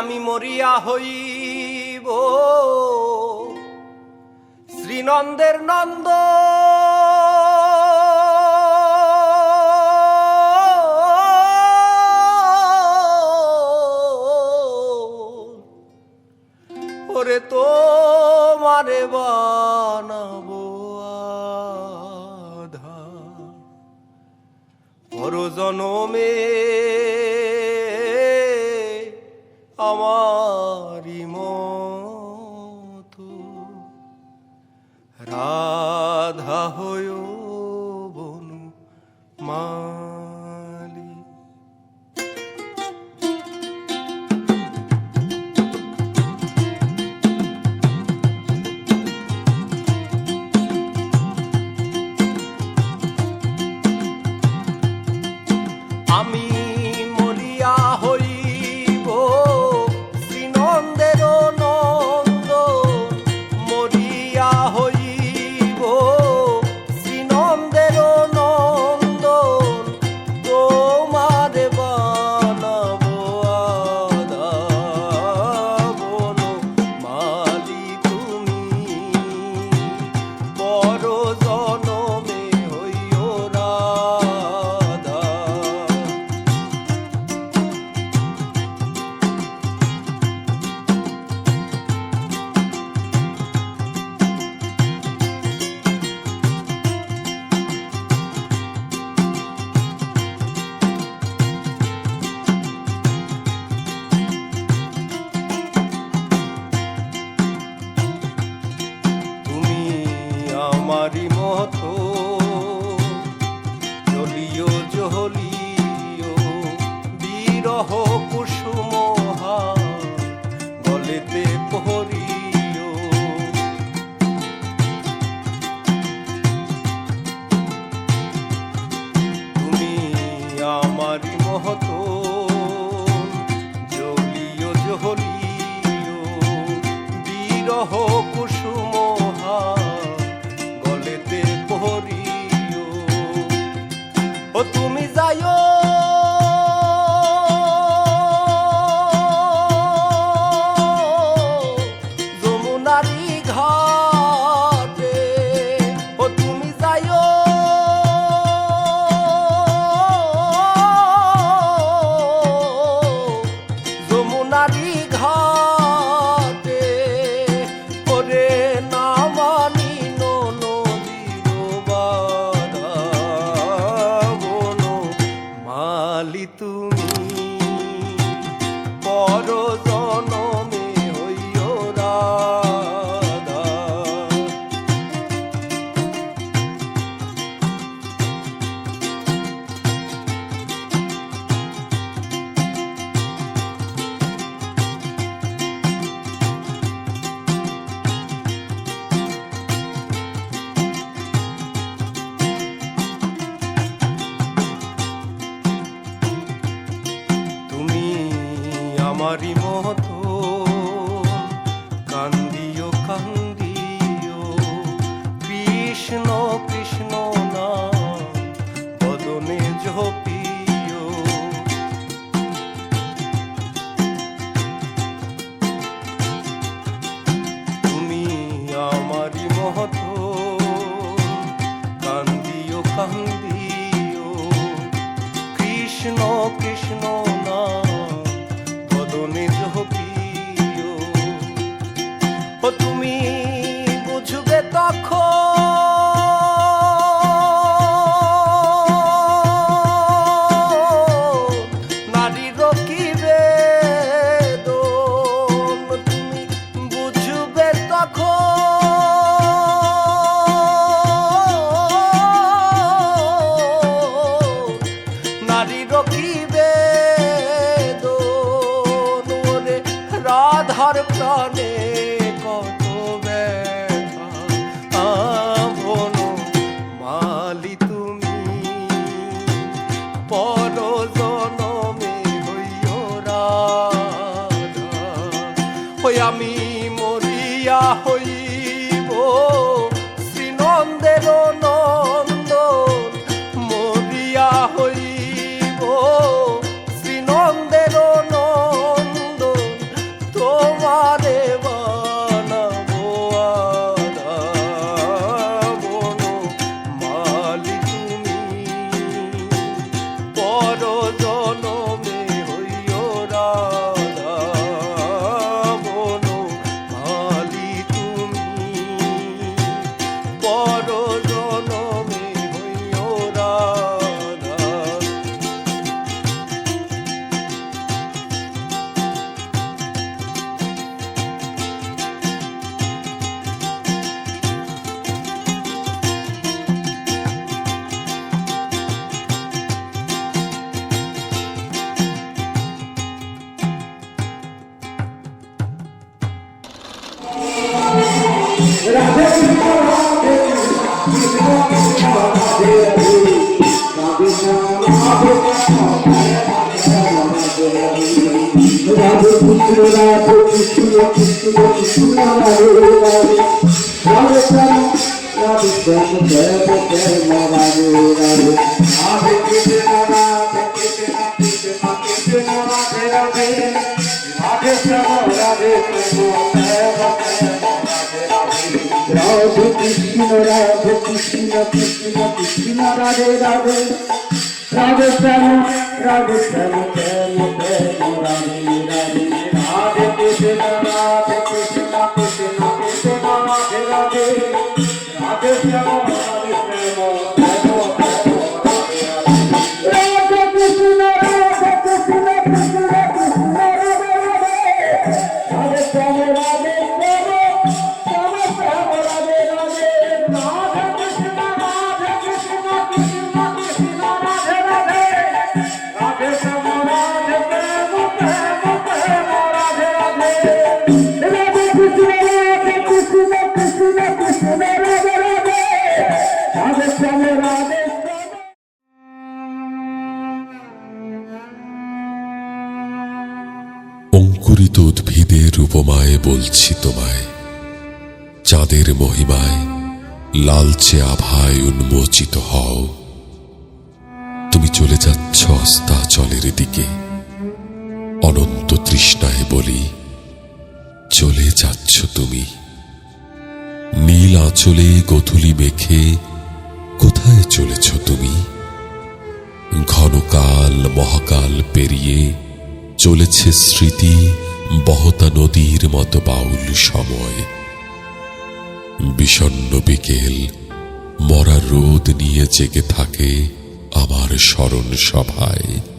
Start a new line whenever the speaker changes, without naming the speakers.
আমি মরিয়া হইব শ্রীনন্দের নন্দ ওরে তোমারে বানাবো আধা পর জনমে আমারি মতো রাধা হয়ো বনু মালি। আমি মরিয়া হইব শ্রীনন্দের নন্দ, মরিয়া হইব শ্রীনন্দের নন্দ, তোমার বানাবো আধা বনু মালি তুমি পর জনমে হইও রাধা। আমারি মতো জলিও জলিও বিরহ কুসুম গলেতে পহরিও, তুমি আমারি মতো জলিও জলিও বিরহ কুসুম ও তুমি যাইও যমুনারি ঘাটে, ও তুমি যাইও যমুনারি ঘাটে, ওরে না মানি মালি তুমি পর জনমে হইও রাধা। আমারি মতো কান্দিও কান্দিও কৃষ্ণ কৃষ্ণ নাম বদনে জপিও, তুমি আমারি মতো কান্দিও কান্দিও কৃষ্ণ কৃষ্ণ নাম ও তুমি বুঝবে তখন নারীর কি বেদন, তুমি বুঝবে তখন নারীর কি বেদন, ওরে রাধার প্রাণে কত ব্যথা বনু মালি তুমি পর জনমে হইও রাধা। ওই আমি মরিয়া হইব শ্রীনন্দের নন্দ, মরিয়া হইব শ্রীনন্দের নন্দ, পর জনমে হইও Radha.
Radhe Krishna, Radhe Krishna, Krishna Krishna, Radhe Radhe, Radhe Krishna, Radhe Krishna, Krishna Krishna, Radhe Radhe, Radhe Krishna, Radhe Krishna, Krishna Krishna, Radhe Radhe, Radhe Krishna, Radhe Krishna,
অঙ্কুরিত উদ্ভিদের উপমায় বলছি তোমায়, চাঁদের মহিমায় লালচে আভায় উন্মোচিত হও। তুমি চলে যাচ্ছ অস্তাচলের দিকে, অনন্ত তৃষ্ণায় বলি চলে যাচ্ছ তুমি। নীল আঁচলে গোধূলি মেখে কোথায় চলেছ তুমি? ঘনকাল মহাকাল পেরিয়ে চলেছে স্মৃতি বহতা নদীর মতো বাউল সময়। বিষণ্ণ বিকেল মরা রোদ নিয়ে জেগে থাকে আমার স্মরণ সভায়।